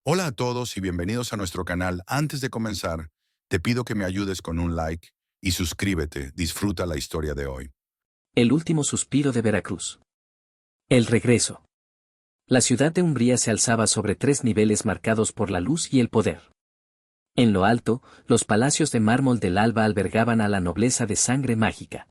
Hola a todos y bienvenidos a nuestro canal. Antes de comenzar, te pido que me ayudes con un like y suscríbete. Disfruta la historia de hoy. El último suspiro de Veracruz. El regreso. La ciudad de Umbría se alzaba sobre tres niveles marcados por la luz y el poder. En lo alto, los palacios de mármol del alba albergaban a la nobleza de sangre mágica.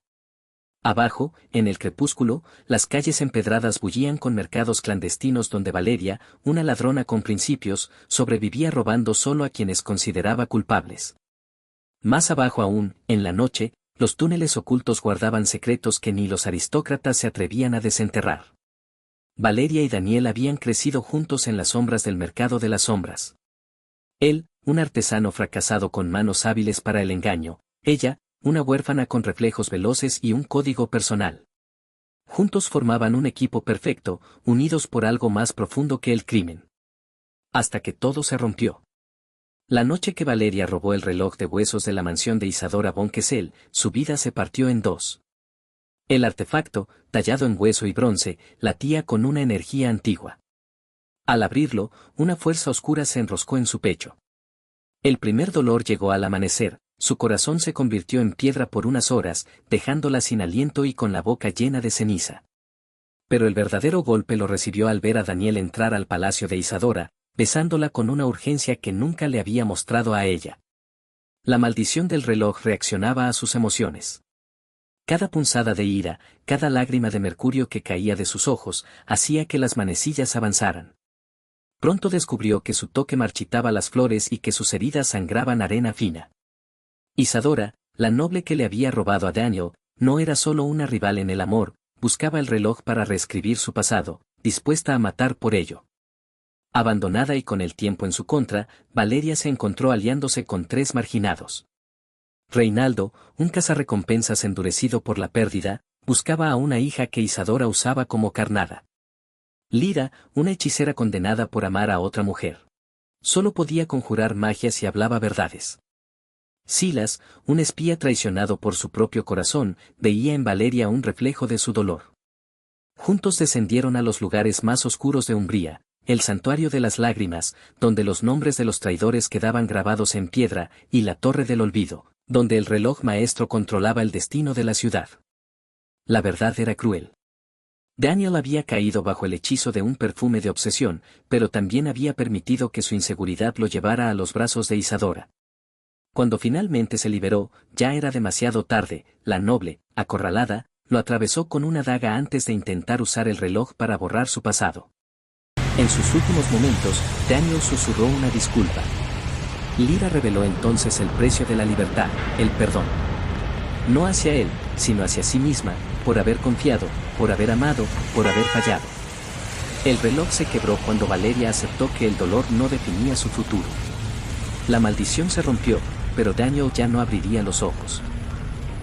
Abajo, en el crepúsculo, las calles empedradas bullían con mercados clandestinos donde Valeria, una ladrona con principios, sobrevivía robando solo a quienes consideraba culpables. Más abajo aún, en la noche, los túneles ocultos guardaban secretos que ni los aristócratas se atrevían a desenterrar. Valeria y Daniel habían crecido juntos en las sombras del mercado de las sombras. Él, un artesano fracasado con manos hábiles para el engaño; ella, una huérfana con reflejos veloces y un código personal. Juntos formaban un equipo perfecto, unidos por algo más profundo que el crimen. Hasta que todo se rompió. La noche que Valeria robó el reloj de huesos de la mansión de Isadora von Kessel, su vida se partió en dos. El artefacto, tallado en hueso y bronce, latía con una energía antigua. Al abrirlo, una fuerza oscura se enroscó en su pecho. El primer dolor llegó al amanecer, su corazón se convirtió en piedra por unas horas, dejándola sin aliento y con la boca llena de ceniza. Pero el verdadero golpe lo recibió al ver a Daniel entrar al palacio de Isadora, besándola con una urgencia que nunca le había mostrado a ella. La maldición del reloj reaccionaba a sus emociones. Cada punzada de ira, cada lágrima de mercurio que caía de sus ojos, hacía que las manecillas avanzaran. Pronto descubrió que su toque marchitaba las flores y que sus heridas sangraban arena fina. Isadora, la noble que le había robado a Daniel, no era solo una rival en el amor, buscaba el reloj para reescribir su pasado, dispuesta a matar por ello. Abandonada y con el tiempo en su contra, Valeria se encontró aliándose con tres marginados. Reinaldo, un cazarrecompensas endurecido por la pérdida, buscaba a una hija que Isadora usaba como carnada. Lira, una hechicera condenada por amar a otra mujer. Solo podía conjurar magias y hablaba verdades. Silas, un espía traicionado por su propio corazón, veía en Valeria un reflejo de su dolor. Juntos descendieron a los lugares más oscuros de Umbría, el santuario de las lágrimas, donde los nombres de los traidores quedaban grabados en piedra, y la torre del olvido, donde el reloj maestro controlaba el destino de la ciudad. La verdad era cruel. Daniel había caído bajo el hechizo de un perfume de obsesión, pero también había permitido que su inseguridad lo llevara a los brazos de Isadora. Cuando finalmente se liberó, ya era demasiado tarde. La noble, acorralada, lo atravesó con una daga antes de intentar usar el reloj para borrar su pasado. En sus últimos momentos, Daniel susurró una disculpa. Lira reveló entonces el precio de la libertad, el perdón. No hacia él, sino hacia sí misma, por haber confiado, por haber amado, por haber fallado. El reloj se quebró cuando Valeria aceptó que el dolor no definía su futuro. La maldición se rompió, pero Daniel ya no abriría los ojos.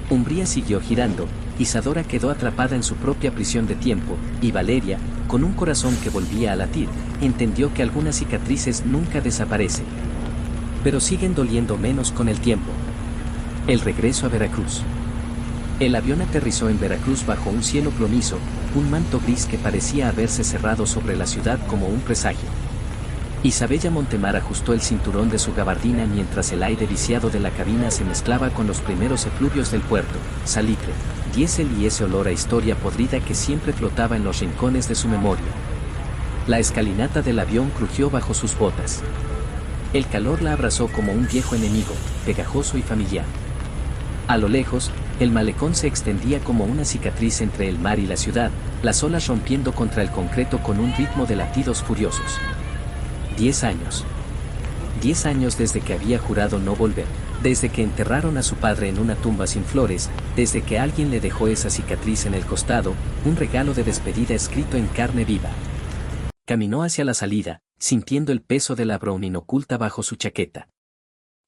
Umbría siguió girando, Isadora quedó atrapada en su propia prisión de tiempo, y Valeria, con un corazón que volvía a latir, entendió que algunas cicatrices nunca desaparecen. Pero siguen doliendo menos con el tiempo. El regreso a Veracruz. El avión aterrizó en Veracruz bajo un cielo plomizo, un manto gris que parecía haberse cerrado sobre la ciudad como un presagio. Isabella Montemar ajustó el cinturón de su gabardina mientras el aire viciado de la cabina se mezclaba con los primeros efluvios del puerto, salitre, diésel y ese olor a historia podrida que siempre flotaba en los rincones de su memoria. La escalinata del avión crujió bajo sus botas. El calor la abrazó como un viejo enemigo, pegajoso y familiar. A lo lejos, el malecón se extendía como una cicatriz entre el mar y la ciudad, las olas rompiendo contra el concreto con un ritmo de latidos furiosos. 10 años. 10 años desde que había jurado no volver, desde que enterraron a su padre en una tumba sin flores, desde que alguien le dejó esa cicatriz en el costado, un regalo de despedida escrito en carne viva. Caminó hacia la salida, sintiendo el peso de la Browning oculta bajo su chaqueta.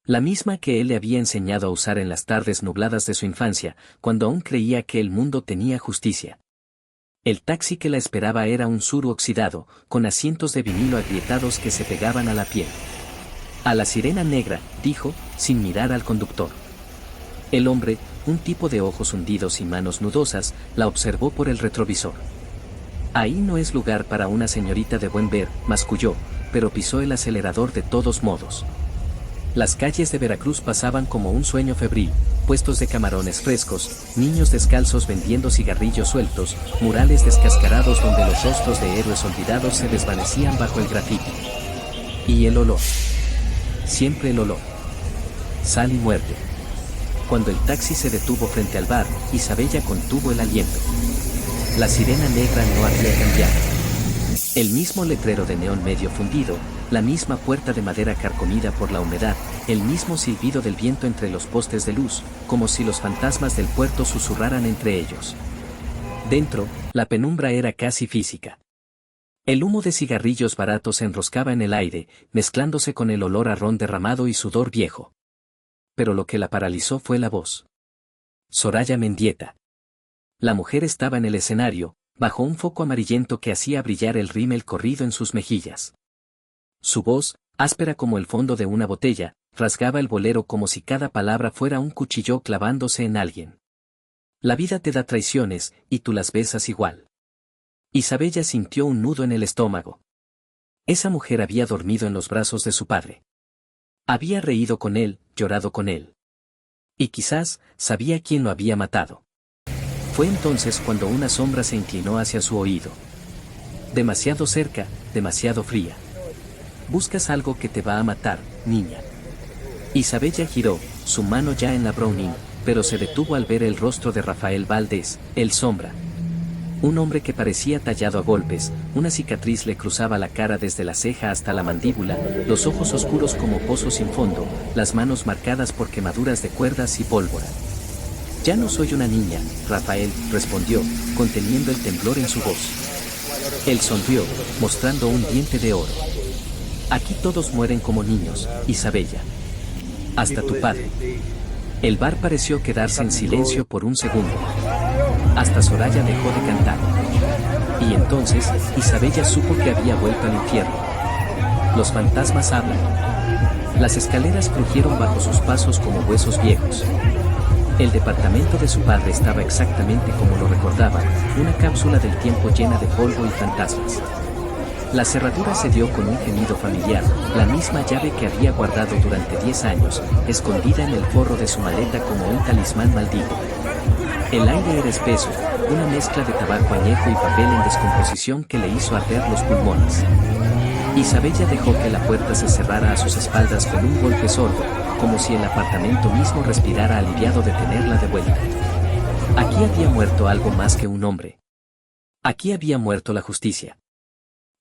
La misma que él le había enseñado a usar en las tardes nubladas de su infancia, cuando aún creía que el mundo tenía justicia. El taxi que la esperaba era un Suru oxidado, con asientos de vinilo agrietados que se pegaban a la piel. A la sirena negra, dijo, sin mirar al conductor. El hombre, un tipo de ojos hundidos y manos nudosas, la observó por el retrovisor. Ahí no es lugar para una señorita de buen ver, masculló, pero pisó el acelerador de todos modos. Las calles de Veracruz pasaban como un sueño febril, puestos de camarones frescos, niños descalzos vendiendo cigarrillos sueltos, murales descascarados donde los rostros de héroes olvidados se desvanecían bajo el grafiti. Y el olor. Siempre el olor. Sal y muerte. Cuando el taxi se detuvo frente al bar, Isabella contuvo el aliento. La sirena negra no había cambiado. El mismo letrero de neón medio fundido, la misma puerta de madera carcomida por la humedad, el mismo silbido del viento entre los postes de luz, como si los fantasmas del puerto susurraran entre ellos. Dentro, la penumbra era casi física. El humo de cigarrillos baratos se enroscaba en el aire, mezclándose con el olor a ron derramado y sudor viejo. Pero lo que la paralizó fue la voz. Soraya Mendieta. La mujer estaba en el escenario, bajo un foco amarillento que hacía brillar el rímel corrido en sus mejillas. Su voz, áspera como el fondo de una botella, rasgaba el bolero como si cada palabra fuera un cuchillo clavándose en alguien. La vida te da traiciones, y tú las besas igual. Isabella sintió un nudo en el estómago. Esa mujer había dormido en los brazos de su padre. Había reído con él, llorado con él. Y quizás, sabía quién lo había matado. Fue entonces cuando una sombra se inclinó hacia su oído. Demasiado cerca, demasiado fría. Buscas algo que te va a matar, niña. Isabella giró, su mano ya en la Browning, pero se detuvo al ver el rostro de Rafael Valdés, el sombra. Un hombre que parecía tallado a golpes, una cicatriz le cruzaba la cara desde la ceja hasta la mandíbula, los ojos oscuros como pozos sin fondo, las manos marcadas por quemaduras de cuerdas y pólvora. Ya no soy una niña, Rafael, respondió, conteniendo el temblor en su voz. Él sonrió, mostrando un diente de oro. Aquí todos mueren como niños, Isabella. Hasta tu padre. El bar pareció quedarse en silencio por un segundo. Hasta Soraya dejó de cantar. Y entonces, Isabella supo que había vuelto al infierno. Los fantasmas hablan. Las escaleras crujieron bajo sus pasos como huesos viejos. El departamento de su padre estaba exactamente como lo recordaba, una cápsula del tiempo llena de polvo y fantasmas. La cerradura se dio con un gemido familiar, la misma llave que había guardado durante 10 años, escondida en el forro de su maleta como un talismán maldito. El aire era espeso, una mezcla de tabaco añejo y papel en descomposición que le hizo arder los pulmones. Isabella dejó que la puerta se cerrara a sus espaldas con un golpe sordo, como si el apartamento mismo respirara aliviado de tenerla de vuelta. Aquí había muerto algo más que un hombre. Aquí había muerto la justicia.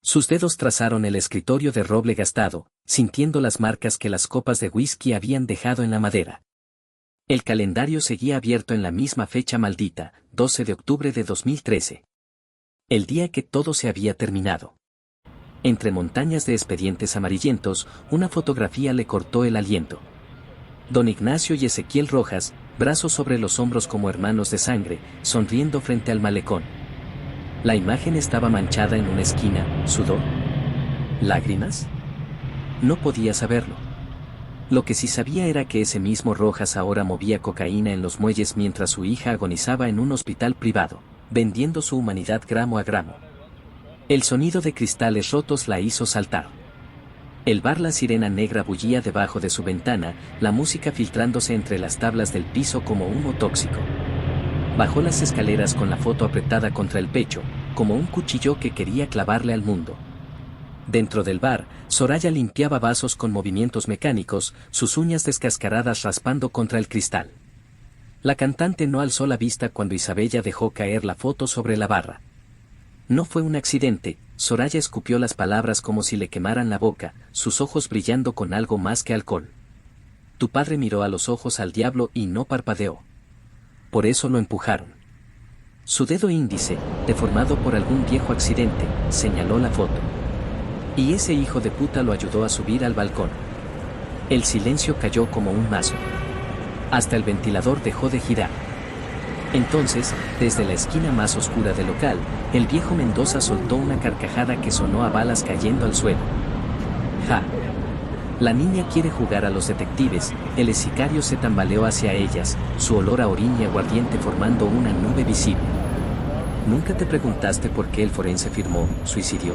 Sus dedos trazaron el escritorio de roble gastado, sintiendo las marcas que las copas de whisky habían dejado en la madera. El calendario seguía abierto en la misma fecha maldita, 12 de octubre de 2013. El día que todo se había terminado. Entre montañas de expedientes amarillentos, una fotografía le cortó el aliento. Don Ignacio y Ezequiel Rojas, brazos sobre los hombros como hermanos de sangre, sonriendo frente al malecón. La imagen estaba manchada en una esquina, ¿sudor? ¿Lágrimas? No podía saberlo. Lo que sí sabía era que ese mismo Rojas ahora movía cocaína en los muelles mientras su hija agonizaba en un hospital privado, vendiendo su humanidad gramo a gramo. El sonido de cristales rotos la hizo saltar. El bar La Sirena Negra bullía debajo de su ventana, la música filtrándose entre las tablas del piso como humo tóxico. Bajó las escaleras con la foto apretada contra el pecho, como un cuchillo que quería clavarle al mundo. Dentro del bar, Soraya limpiaba vasos con movimientos mecánicos, sus uñas descascaradas raspando contra el cristal. La cantante no alzó la vista cuando Isabella dejó caer la foto sobre la barra. No fue un accidente, Soraya escupió las palabras como si le quemaran la boca, sus ojos brillando con algo más que alcohol. Tu padre miró a los ojos al diablo y no parpadeó. Por eso lo empujaron. Su dedo índice, deformado por algún viejo accidente, señaló la foto. Y ese hijo de puta lo ayudó a subir al balcón. El silencio cayó como un mazo. Hasta el ventilador dejó de girar. Entonces, desde la esquina más oscura del local, el viejo Mendoza soltó una carcajada que sonó a balas cayendo al suelo. Ja. La niña quiere jugar a los detectives, el sicario se tambaleó hacia ellas, su olor a orín y aguardiente formando una nube visible. ¿Nunca te preguntaste por qué el forense firmó suicidio?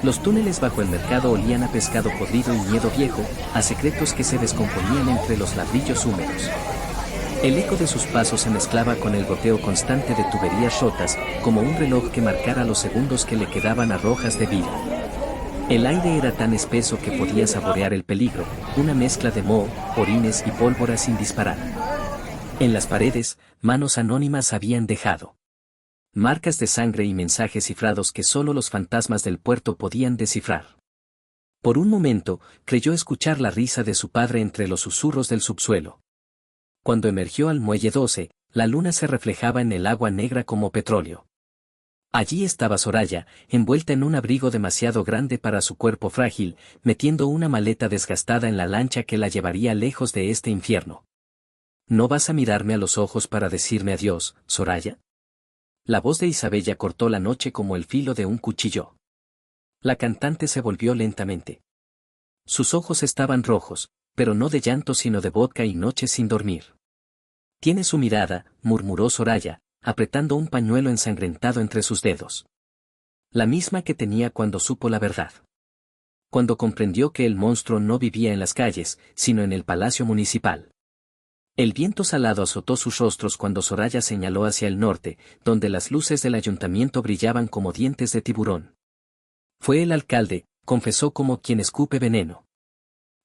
Los túneles bajo el mercado olían a pescado podrido y miedo viejo, a secretos que se descomponían entre los ladrillos húmedos. El eco de sus pasos se mezclaba con el goteo constante de tuberías rotas, como un reloj que marcara los segundos que le quedaban a Rojas de vida. El aire era tan espeso que podía saborear el peligro, una mezcla de moho, orines y pólvora sin disparar. En las paredes, manos anónimas habían dejado marcas de sangre y mensajes cifrados que solo los fantasmas del puerto podían descifrar. Por un momento, creyó escuchar la risa de su padre entre los susurros del subsuelo. Cuando emergió al muelle 12, la luna se reflejaba en el agua negra como petróleo. Allí estaba Soraya, envuelta en un abrigo demasiado grande para su cuerpo frágil, metiendo una maleta desgastada en la lancha que la llevaría lejos de este infierno. ¿No vas a mirarme a los ojos para decirme adiós, Soraya? La voz de Isabella cortó la noche como el filo de un cuchillo. La cantante se volvió lentamente. Sus ojos estaban rojos, pero no de llanto sino de vodka y noches sin dormir. Tiene su mirada, murmuró Soraya, apretando un pañuelo ensangrentado entre sus dedos. La misma que tenía cuando supo la verdad. Cuando comprendió que el monstruo no vivía en las calles, sino en el palacio municipal. El viento salado azotó sus rostros cuando Soraya señaló hacia el norte, donde las luces del ayuntamiento brillaban como dientes de tiburón. Fue el alcalde, confesó como quien escupe veneno.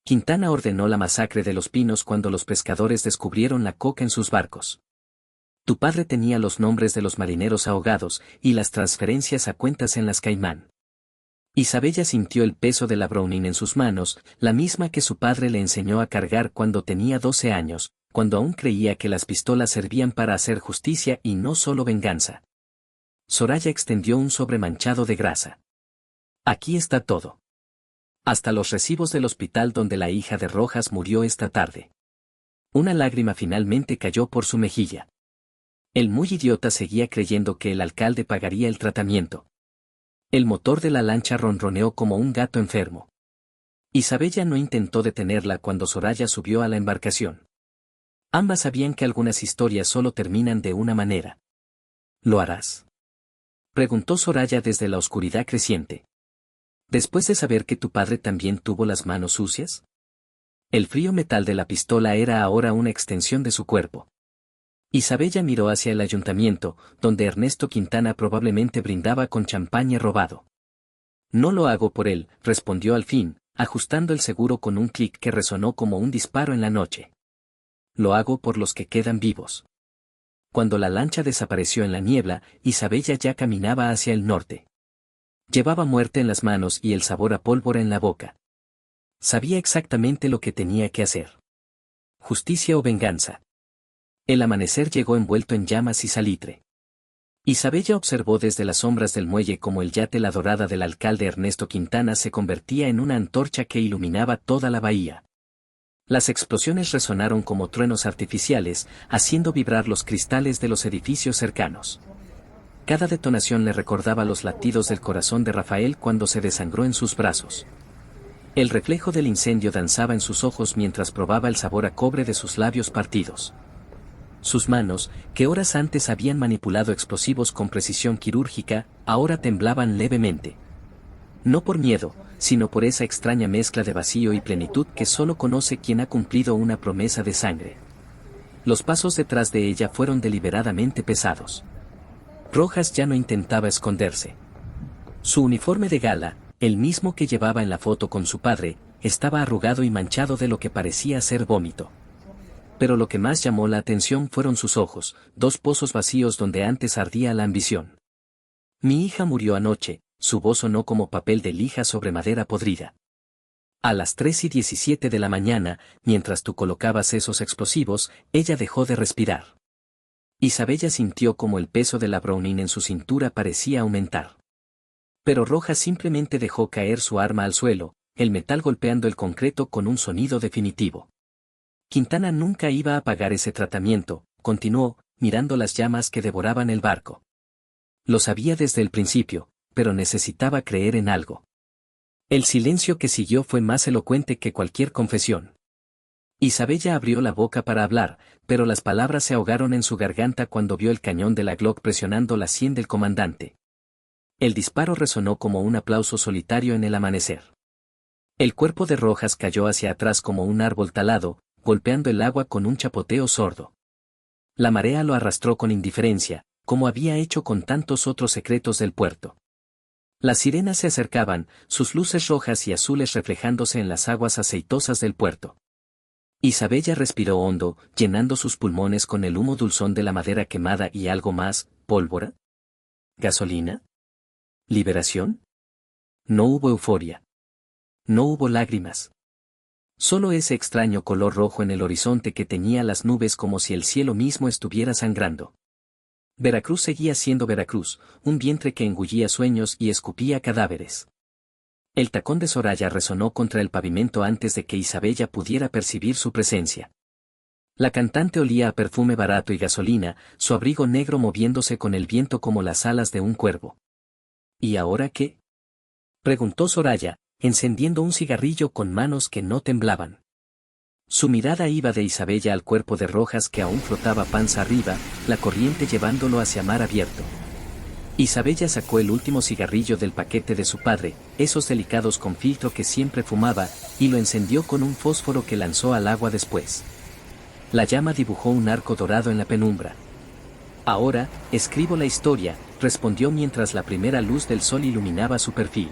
Quintana ordenó la masacre de los Pinos cuando los pescadores descubrieron la coca en sus barcos. Tu padre tenía los nombres de los marineros ahogados y las transferencias a cuentas en las Caimán. Isabella sintió el peso de la Browning en sus manos, la misma que su padre le enseñó a cargar cuando tenía 12 años, cuando aún creía que las pistolas servían para hacer justicia y no solo venganza. Soraya extendió un sobre manchado de grasa. Aquí está todo. Hasta los recibos del hospital donde la hija de Rojas murió esta tarde. Una lágrima finalmente cayó por su mejilla. El muy idiota seguía creyendo que el alcalde pagaría el tratamiento. El motor de la lancha ronroneó como un gato enfermo. Isabella no intentó detenerla cuando Soraya subió a la embarcación. Ambas sabían que algunas historias solo terminan de una manera. ¿Lo harás?, preguntó Soraya desde la oscuridad creciente. ¿Después de saber que tu padre también tuvo las manos sucias? El frío metal de la pistola era ahora una extensión de su cuerpo. Isabella miró hacia el ayuntamiento, donde Ernesto Quintana probablemente brindaba con champaña robado. No lo hago por él, respondió al fin, ajustando el seguro con un clic que resonó como un disparo en la noche. Lo hago por los que quedan vivos. Cuando la lancha desapareció en la niebla, Isabella ya caminaba hacia el norte. Llevaba muerte en las manos y el sabor a pólvora en la boca. Sabía exactamente lo que tenía que hacer. Justicia o venganza. El amanecer llegó envuelto en llamas y salitre. Isabella observó desde las sombras del muelle cómo el yate La Dorada del alcalde Ernesto Quintana se convertía en una antorcha que iluminaba toda la bahía. Las explosiones resonaron como truenos artificiales, haciendo vibrar los cristales de los edificios cercanos. Cada detonación le recordaba los latidos del corazón de Rafael cuando se desangró en sus brazos. El reflejo del incendio danzaba en sus ojos mientras probaba el sabor a cobre de sus labios partidos. Sus manos, que horas antes habían manipulado explosivos con precisión quirúrgica, ahora temblaban levemente. No por miedo, sino por esa extraña mezcla de vacío y plenitud que solo conoce quien ha cumplido una promesa de sangre. Los pasos detrás de ella fueron deliberadamente pesados. Rojas ya no intentaba esconderse. Su uniforme de gala, el mismo que llevaba en la foto con su padre, estaba arrugado y manchado de lo que parecía ser vómito. Pero lo que más llamó la atención fueron sus ojos, dos pozos vacíos donde antes ardía la ambición. Mi hija murió anoche, su voz sonó como papel de lija sobre madera podrida. A las 3:17 de la mañana, mientras tú colocabas esos explosivos, ella dejó de respirar. Isabella sintió como el peso de la Browning en su cintura parecía aumentar. Pero Rojas simplemente dejó caer su arma al suelo, el metal golpeando el concreto con un sonido definitivo. Quintana nunca iba a pagar ese tratamiento, continuó, mirando las llamas que devoraban el barco. Lo sabía desde el principio, pero necesitaba creer en algo. El silencio que siguió fue más elocuente que cualquier confesión. Isabella abrió la boca para hablar, pero las palabras se ahogaron en su garganta cuando vio el cañón de la Glock presionando la sien del comandante. El disparo resonó como un aplauso solitario en el amanecer. El cuerpo de Rojas cayó hacia atrás como un árbol talado, golpeando el agua con un chapoteo sordo. La marea lo arrastró con indiferencia, como había hecho con tantos otros secretos del puerto. Las sirenas se acercaban, sus luces rojas y azules reflejándose en las aguas aceitosas del puerto. Isabella respiró hondo, llenando sus pulmones con el humo dulzón de la madera quemada y algo más, ¿pólvora? ¿Gasolina? ¿Liberación? No hubo euforia. No hubo lágrimas. Solo ese extraño color rojo en el horizonte que teñía las nubes como si el cielo mismo estuviera sangrando. Veracruz seguía siendo Veracruz, un vientre que engullía sueños y escupía cadáveres. El tacón de Soraya resonó contra el pavimento antes de que Isabella pudiera percibir su presencia. La cantante olía a perfume barato y gasolina, su abrigo negro moviéndose con el viento como las alas de un cuervo. ¿Y ahora qué?, preguntó Soraya, encendiendo un cigarrillo con manos que no temblaban. Su mirada iba de Isabella al cuerpo de Rojas que aún flotaba panza arriba, la corriente llevándolo hacia mar abierto. Isabella sacó el último cigarrillo del paquete de su padre, esos delicados con filtro que siempre fumaba, y lo encendió con un fósforo que lanzó al agua después. La llama dibujó un arco dorado en la penumbra. Ahora, escribo la historia, respondió mientras la primera luz del sol iluminaba su perfil.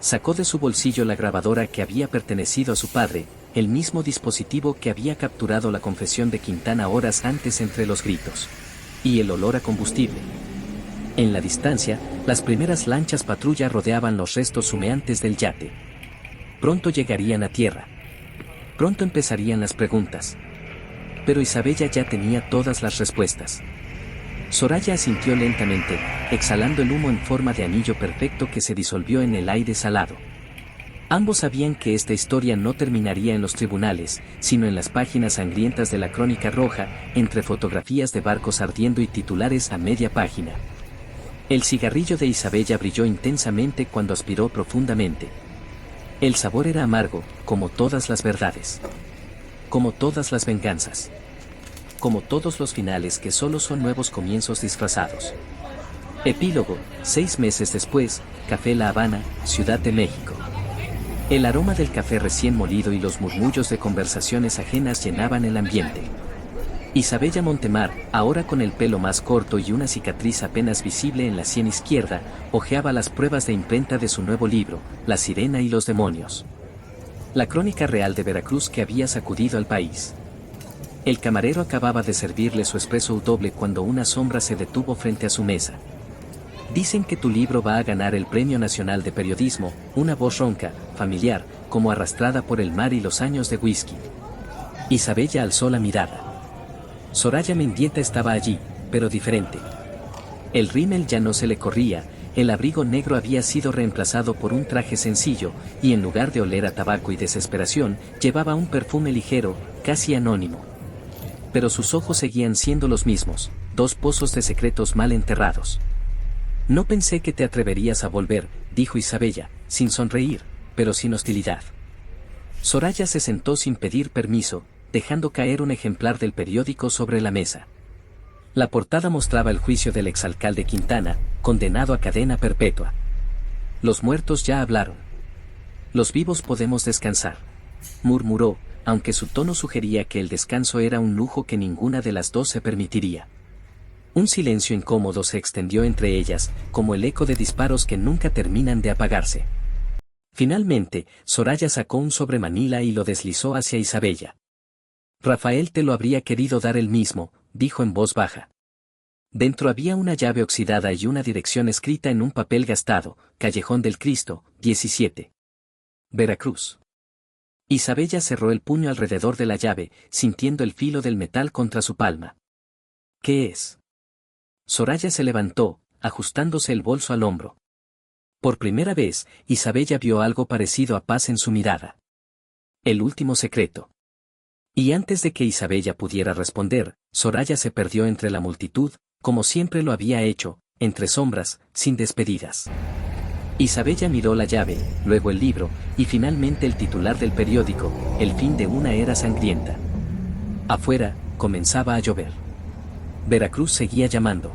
Sacó de su bolsillo la grabadora que había pertenecido a su padre, el mismo dispositivo que había capturado la confesión de Quintana horas antes entre los gritos y el olor a combustible. En la distancia, las primeras lanchas patrulla rodeaban los restos humeantes del yate. Pronto llegarían a tierra. Pronto empezarían las preguntas. Pero Isabella ya tenía todas las respuestas. Soraya asintió lentamente, exhalando el humo en forma de anillo perfecto que se disolvió en el aire salado. Ambos sabían que esta historia no terminaría en los tribunales, sino en las páginas sangrientas de la Crónica Roja, entre fotografías de barcos ardiendo y titulares a media página. El cigarrillo de Isabella brilló intensamente cuando aspiró profundamente. El sabor era amargo, como todas las verdades. Como todas las venganzas. Como todos los finales que solo son nuevos comienzos disfrazados. Epílogo, 6 meses después, Café La Habana, Ciudad de México. El aroma del café recién molido y los murmullos de conversaciones ajenas llenaban el ambiente. Isabella Montemar, ahora con el pelo más corto y una cicatriz apenas visible en la sien izquierda, hojeaba las pruebas de imprenta de su nuevo libro, La Sirena y los Demonios. La crónica real de Veracruz que había sacudido al país. El camarero acababa de servirle su espresso doble cuando una sombra se detuvo frente a su mesa. Dicen que tu libro va a ganar el Premio Nacional de Periodismo, una voz ronca, familiar, como arrastrada por el mar y los años de whisky. Isabella alzó la mirada. Soraya Mendieta estaba allí, pero diferente. El rímel ya no se le corría, el abrigo negro había sido reemplazado por un traje sencillo, y en lugar de oler a tabaco y desesperación, llevaba un perfume ligero, casi anónimo. Pero sus ojos seguían siendo los mismos, 2 pozos de secretos mal enterrados. No pensé que te atreverías a volver, dijo Isabella, sin sonreír, pero sin hostilidad. Soraya se sentó sin pedir permiso, dejando caer un ejemplar del periódico sobre la mesa. La portada mostraba el juicio del exalcalde Quintana, condenado a cadena perpetua. Los muertos ya hablaron. Los vivos podemos descansar, murmuró, aunque su tono sugería que el descanso era un lujo que ninguna de las dos se permitiría. Un silencio incómodo se extendió entre ellas, como el eco de disparos que nunca terminan de apagarse. Finalmente, Soraya sacó un sobre manila y lo deslizó hacia Isabella. Rafael te lo habría querido dar él mismo, dijo en voz baja. Dentro había una llave oxidada y una dirección escrita en un papel gastado, Callejón del Cristo, 17. Veracruz. Isabella cerró el puño alrededor de la llave, sintiendo el filo del metal contra su palma. ¿Qué es? Soraya se levantó, ajustándose el bolso al hombro. Por primera vez, Isabella vio algo parecido a paz en su mirada. El último secreto. Y antes de que Isabella pudiera responder, Soraya se perdió entre la multitud, como siempre lo había hecho, entre sombras, sin despedidas. Isabella miró la llave, luego el libro, y finalmente el titular del periódico, El fin de una era sangrienta. Afuera, comenzaba a llover. Veracruz seguía llamando.